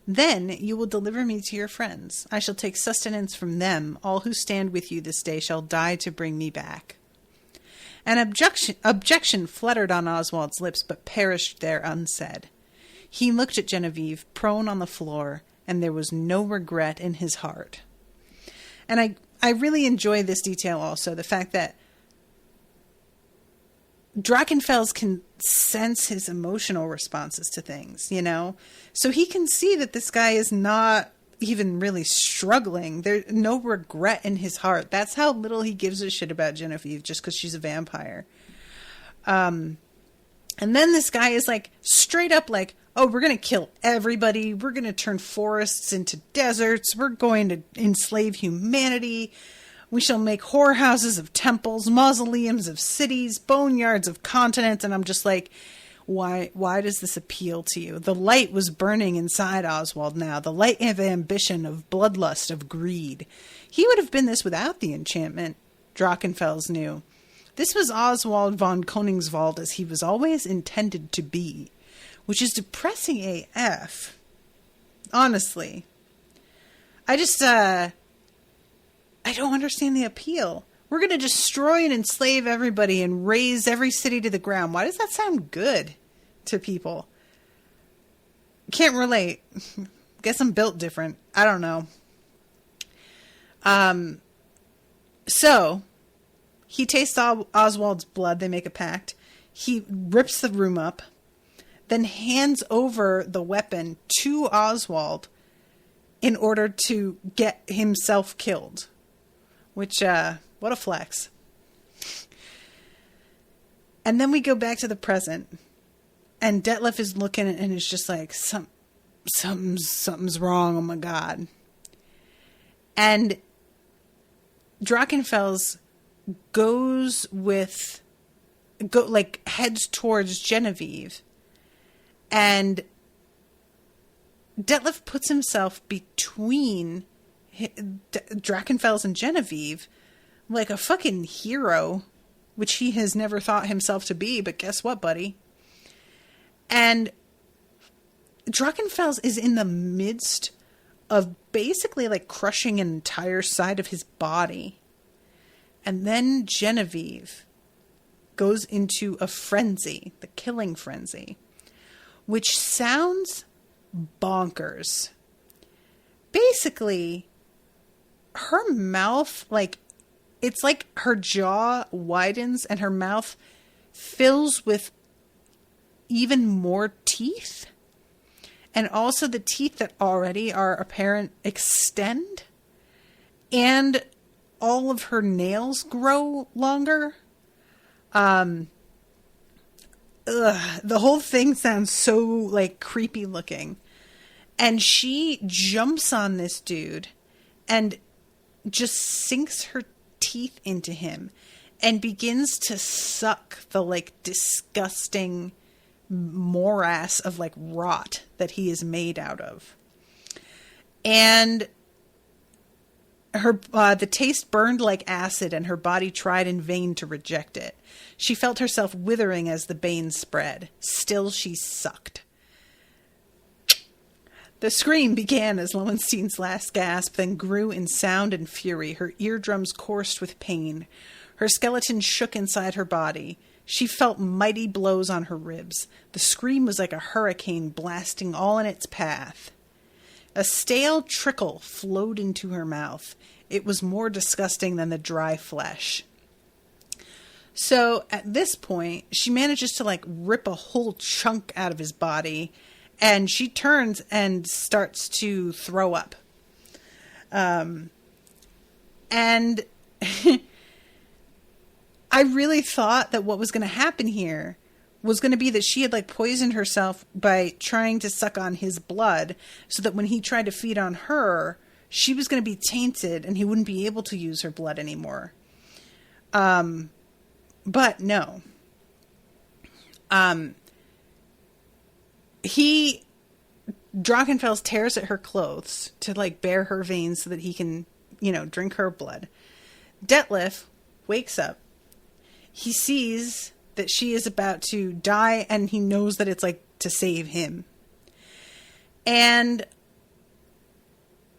Then you will deliver me to your friends. I shall take sustenance from them. All who stand with you this day shall die to bring me back. An objection fluttered on Oswald's lips, but perished there unsaid. He looked at Genevieve, prone on the floor, and there was no regret in his heart. And I really enjoy this detail also, the fact that Drachenfels can sense his emotional responses to things, you know? So he can see that this guy is not even really struggling. There's no regret in his heart. That's how little he gives a shit about Genevieve just because she's a vampire. And then this guy is like straight up like, oh, we're going to kill everybody. We're going to turn forests into deserts. We're going to enslave humanity. We shall make whorehouses of temples, mausoleums of cities, boneyards of continents. And I'm just like, why does this appeal to you? The light was burning inside Oswald now. The light of ambition, of bloodlust, of greed. He would have been this without the enchantment, Drachenfels knew. This was Oswald von Koningswald as he was always intended to be, which is depressing AF. Honestly. I don't understand the appeal. We're going to destroy and enslave everybody and raze every city to the ground. Why does that sound good to people? Can't relate. Guess I'm built different. I don't know. So, he tastes Oswald's blood. They make a pact. He rips the room up, then hands over the weapon to Oswald in order to get himself killed. Which, what a flex. And then we go back to the present. And Detlef is looking and is just like, something's wrong, oh my god. And Drachenfels heads towards Genevieve. And Detlef puts himself between Drachenfels and Genevieve like a fucking hero, which he has never thought himself to be, but guess what, buddy? And Drachenfels is in the midst of basically like crushing an entire side of his body. And then Genevieve goes into a frenzy, the killing frenzy, which sounds bonkers. Basically, her mouth, like, it's like her jaw widens and her mouth fills with even more teeth. and also the teeth that already are apparent extend, and all of her nails grow longer. The whole thing sounds so like creepy looking. And she jumps on this dude and just sinks her teeth into him and begins to suck the like disgusting morass of like rot that he is made out of. And her the taste burned like acid, and her body tried in vain to reject it. She felt herself withering as the bane spread. Still she sucked. The scream began as Lowenstein's last gasp, then grew in sound and fury. Her eardrums coursed with pain. Her skeleton shook inside her body. She felt mighty blows on her ribs. The scream was like a hurricane blasting all in its path. A stale trickle flowed into her mouth. It was more disgusting than the dry flesh. So at this point, she manages to like rip a whole chunk out of his body, and she turns and starts to throw up. And I really thought that what was going to happen here was going to be that she had like poisoned herself by trying to suck on his blood, so that when he tried to feed on her, she was going to be tainted and he wouldn't be able to use her blood anymore. But no. Drachenfels tears at her clothes to like bare her veins so that he can, drink her blood. Detlef wakes up. He sees that she is about to die, and he knows that it's like to save him. And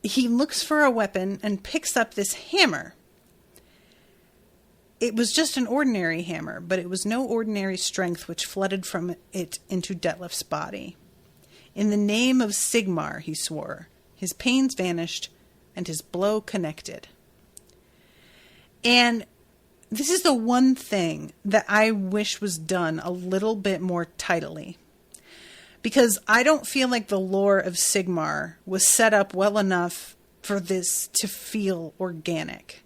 he looks for a weapon and picks up this hammer. It was just an ordinary hammer, but it was no ordinary strength which flooded from it into Detlef's body. In the name of Sigmar, he swore. His pains vanished, and his blow connected. And this is the one thing that I wish was done a little bit more tidily. Because I don't feel like the lore of Sigmar was set up well enough for this to feel organic.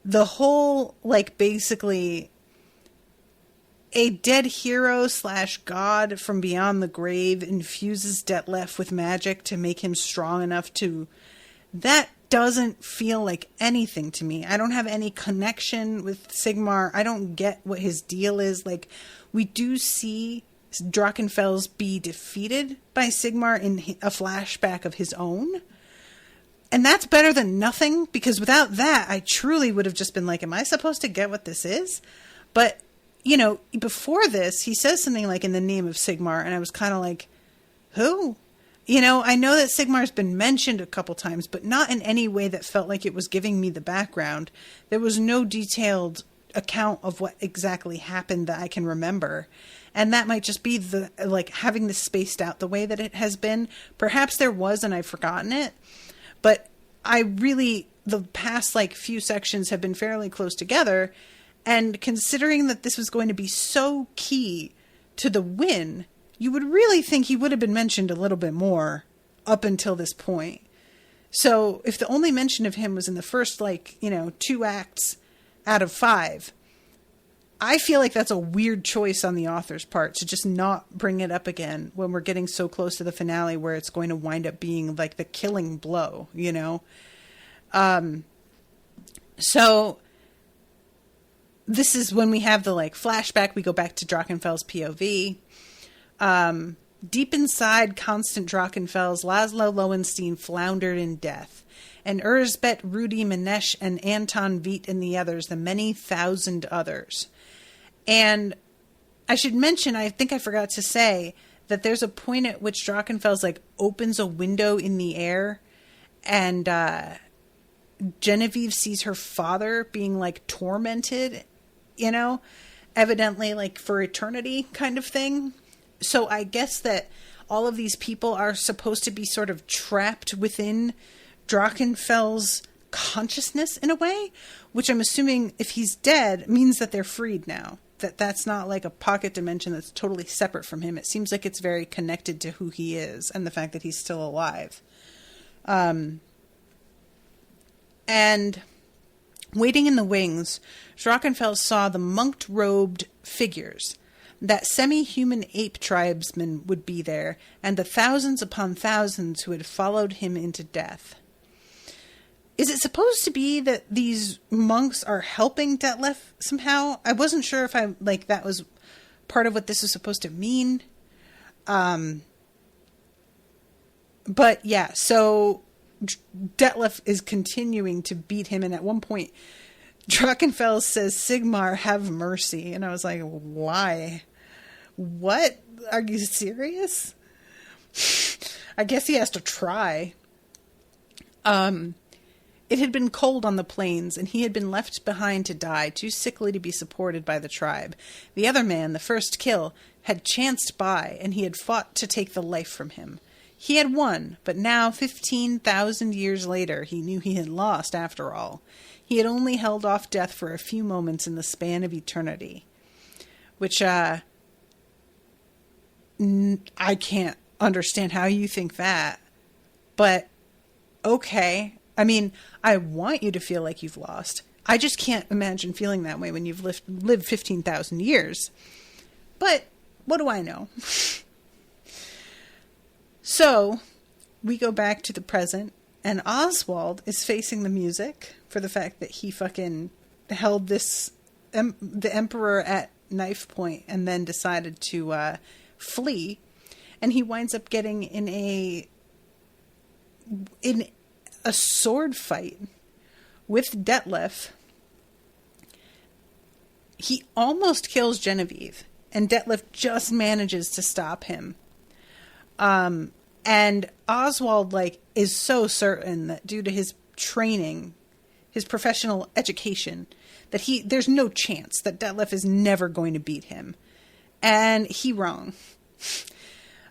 The whole, basically a dead hero / god from beyond the grave infuses Detlef with magic to make him strong enough to... That doesn't feel like anything to me. I don't have any connection with Sigmar. I don't get what his deal is. We do see Drachenfels be defeated by Sigmar in a flashback of his own. And that's better than nothing, because without that, I truly would have just been like, am I supposed to get what this is? But, before this, he says something like, in the name of Sigmar, and I was kind of like, who? I know that Sigmar's been mentioned a couple times, but not in any way that felt like it was giving me the background. There was no detailed account of what exactly happened that I can remember. And that might just be having this spaced out the way that it has been. Perhaps there was and I've forgotten it. But the past few sections have been fairly close together. And considering that this was going to be so key to the win, you would really think he would have been mentioned a little bit more up until this point. So if the only mention of him was in the first 2 acts out of 5, I feel like that's a weird choice on the author's part to just not bring it up again when we're getting so close to the finale where it's going to wind up being the killing blow, So this is when we have the flashback. We go back to Drachenfels' POV. Deep inside constant Drachenfels, Laszlo Lowenstein floundered in death. And Erzbet, Rudy, Manesh, and Anton Veit and the others, the many thousand others. And I should mention, I think I forgot to say, that there's a point at which Drachenfels opens a window in the air, and Genevieve sees her father being tormented, evidently for eternity kind of thing. So I guess that all of these people are supposed to be sort of trapped within Drachenfels' consciousness in a way, which I'm assuming if he's dead means that they're freed now. that's not like a pocket dimension that's totally separate from him. It seems like it's very connected to who he is and the fact that he's still alive. And waiting in the wings, Drachenfels saw the monked-robed figures. That semi-human ape tribesmen would be there, and the thousands upon thousands who had followed him into death. Is it supposed to be that these monks are helping Detlef somehow? I wasn't sure if that was part of what this was supposed to mean. But yeah, so Detlef is continuing to beat him, and at one point, Drachenfels says, "Sigmar, have mercy." And I was like, why? What? Are you serious? I guess he has to try. It had been cold on the plains, and he had been left behind to die, too sickly to be supported by the tribe. The other man, the first kill, had chanced by, and he had fought to take the life from him. He had won, but now, 15,000 years later, he knew he had lost after all. He had only held off death for a few moments in the span of eternity. Which, I can't understand how you think that. But, okay. I mean, I want you to feel like you've lost. I just can't imagine feeling that way when you've lived 15,000 years. But, what do I know? So, we go back to the present, and Oswald is facing the music for the fact that he fucking held the Emperor at knife point and then decided to flee. And he winds up getting in a sword fight with Detlef. He almost kills Genevieve, and Detlef just manages to stop him. And Oswald, is so certain that due to his training, his professional education, that there's no chance that Detlef is never going to beat him. And he wrong.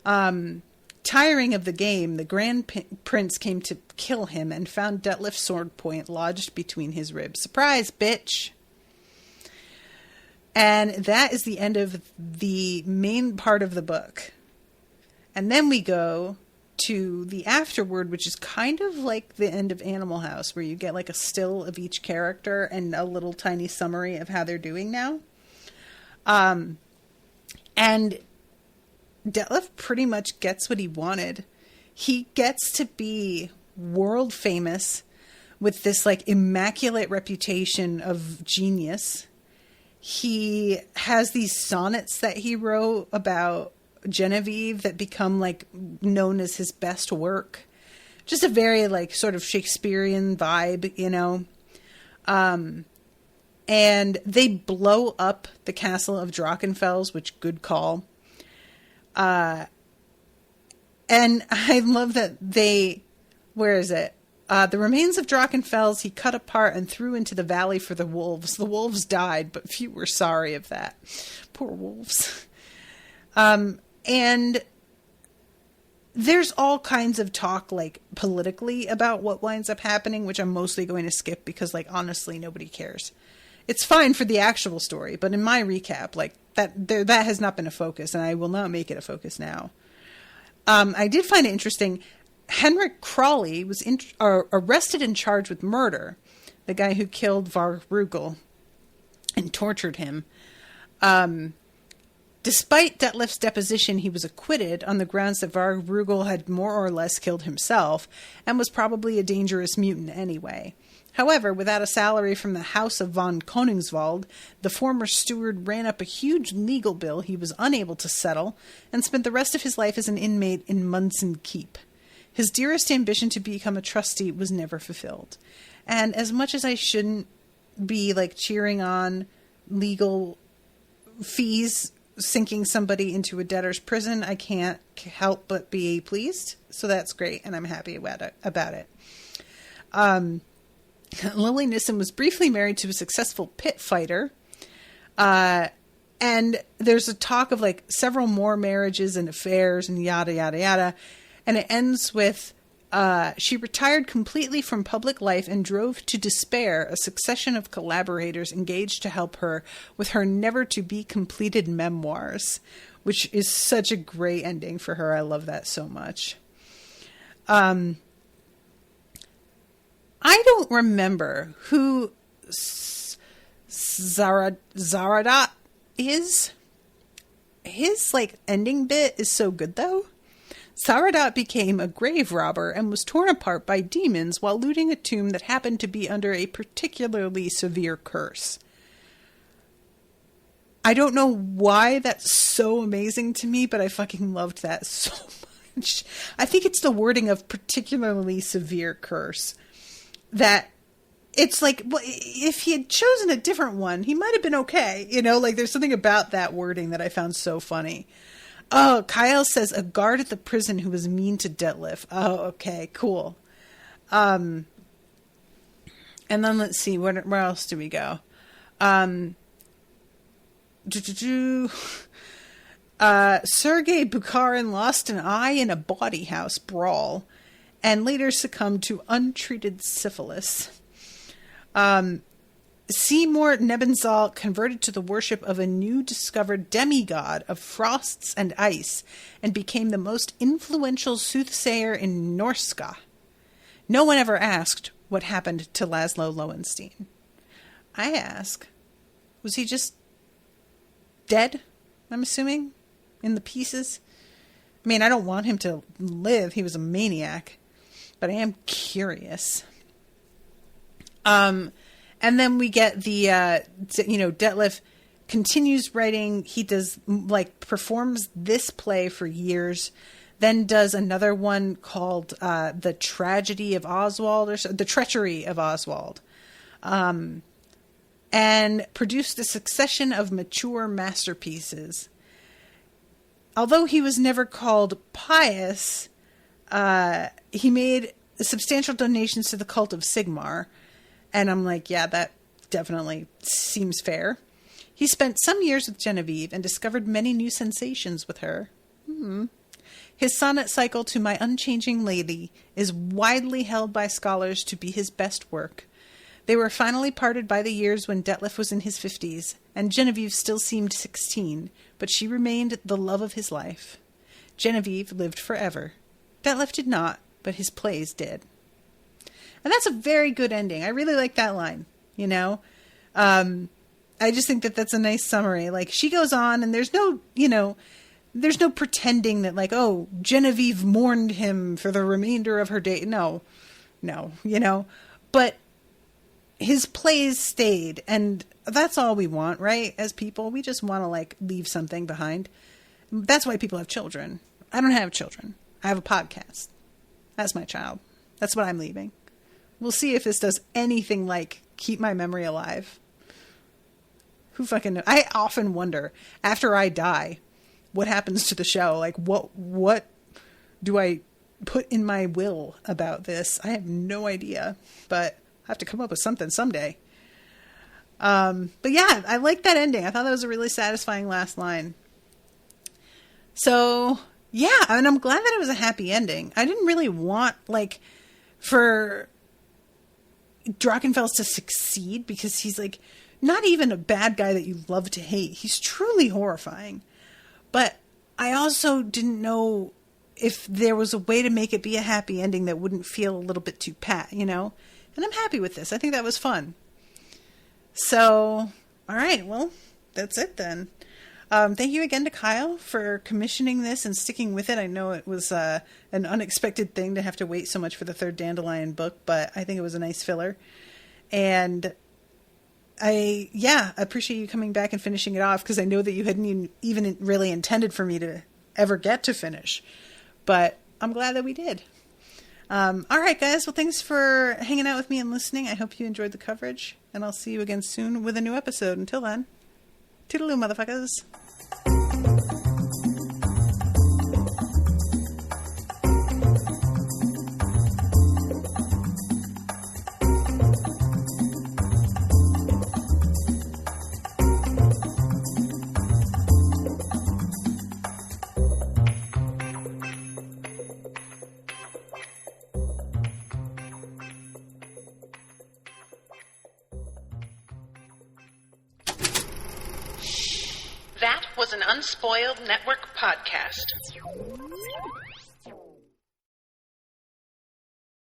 Tiring of the game, the Grand Prince came to kill him and found Detlef's sword point lodged between his ribs. Surprise, bitch! And that is the end of the main part of the book. And then we go to the afterword, which is kind of like the end of Animal House, where you get a still of each character and a little tiny summary of how they're doing now. And Detlef pretty much gets what he wanted. He gets to be world famous with this immaculate reputation of genius. He has these sonnets that he wrote about Genevieve that become known as his best work. Just a very sort of Shakespearean vibe, you know. And they blow up the castle of Drachenfels, which good call. And I love that where is it? The remains of Drachenfels he cut apart and threw into the valley for the wolves. The wolves died, but few were sorry of that. Poor wolves. And there's all kinds of talk, politically about what winds up happening, which I'm mostly going to skip because, honestly, nobody cares. It's fine for the actual story, but in my recap, that has not been a focus, and I will not make it a focus now. I did find it interesting. Henrik Crawley was arrested and charged with murder, the guy who killed Varg and tortured him. Despite Detlef's deposition, he was acquitted on the grounds that Varg had more or less killed himself and was probably a dangerous mutant anyway. However, without a salary from the House of von Koningswald, the former steward ran up a huge legal bill he was unable to settle and spent the rest of his life as an inmate in Munson Keep. His dearest ambition to become a trustee was never fulfilled. And as much as I shouldn't be cheering on legal fees sinking somebody into a debtor's prison, I can't help but be pleased. So that's great, and I'm happy about it. Lily Nissen was briefly married to a successful pit fighter. And there's a talk of several more marriages and affairs and yada, yada, yada. And it ends with She retired completely from public life and drove to despair a succession of collaborators engaged to help her with her never-to-be-completed memoirs, which is such a great ending for her. I love that so much. I don't remember who Zaradat is. His, ending bit is so good, though. Zaradat became a grave robber and was torn apart by demons while looting a tomb that happened to be under a particularly severe curse. I don't know why that's so amazing to me, but I fucking loved that so much. I think it's the wording of particularly severe curse that it's like, well, if he had chosen a different one, he might have been okay. There's something about that wording that I found so funny. Oh, Kyle says a guard at the prison who was mean to Detlef. Oh, okay, cool. And then let's see, where else do we go? Sergei Bukharin lost an eye in a bawdy house brawl and later succumbed to untreated syphilis. Seymour Nebenzal converted to the worship of a new discovered demigod of frosts and ice and became the most influential soothsayer in Norska. No one ever asked what happened to Laszlo Lowenstein. I ask, was he just dead, I'm assuming, in the pieces? I mean, I don't want him to live. He was a maniac. But I am curious. And then we get the, Detlef continues writing. He does, performs this play for years, then does another one called The Tragedy of Oswald, or The Treachery of Oswald, and produced a succession of mature masterpieces. Although he was never called pious, he made substantial donations to the cult of Sigmar. And I'm like, yeah, that definitely seems fair. He spent some years with Genevieve and discovered many new sensations with her. His sonnet cycle to My Unchanging Lady is widely held by scholars to be his best work. They were finally parted by the years when Detlef was in his 50s, and Genevieve still seemed 16, but she remained the love of his life. Genevieve lived forever. Detlef did not, but his plays did. And that's a very good ending. I really like that line, I just think that that's a nice summary. She goes on and there's no, there's no pretending that oh, Genevieve mourned him for the remainder of her day. No, but his plays stayed, and that's all we want, right? As people, we just want to leave something behind. That's why people have children. I don't have children. I have a podcast. That's my child. That's what I'm leaving. We'll see if this does anything keep my memory alive. Who fucking knows? I often wonder, after I die, what happens to the show? What do I put in my will about this? I have no idea, but I have to come up with something someday. But yeah, I like that ending. I thought that was a really satisfying last line. So yeah, and I'm glad that it was a happy ending. I didn't really want for Drachenfels to succeed, because he's not even a bad guy that you love to hate. He's truly horrifying. But I also didn't know if there was a way to make it be a happy ending that wouldn't feel a little bit too pat, And I'm happy with this. I think that was fun. So, all right, well, that's it then. Thank you again to Kyle for commissioning this and sticking with it. I know it was an unexpected thing to have to wait so much for the third Dandelion book, but I think it was a nice filler. And I appreciate you coming back and finishing it off, because I know that you hadn't even really intended for me to ever get to finish. But I'm glad that we did. All right, guys. Well, thanks for hanging out with me and listening. I hope you enjoyed the coverage, and I'll see you again soon with a new episode. Until then, toodaloo, motherfuckers. was an Unspoiled Network podcast.